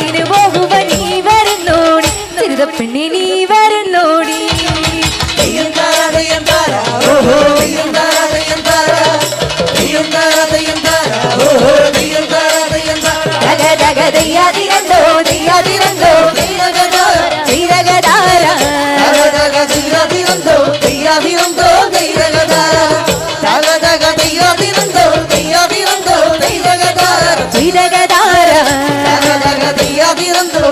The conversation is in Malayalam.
തേന് പോകുമ്പോ നീ വരുന്നോടി ചെറുതപ്പെണ്ണി നീ വരുന്നോടി ദയ്യാതിരന്തോ ദയ്യാതിരന്തോ ദൈരഗദാര ദയ്യാതിരന്തോ ദയ്യാതിരന്തോ ദൈരഗദാര ദയ്യാതിരന്തോ ദയ്യാതിരന്തോ ദൈരഗദാര ദയ്യാതിരന്തോ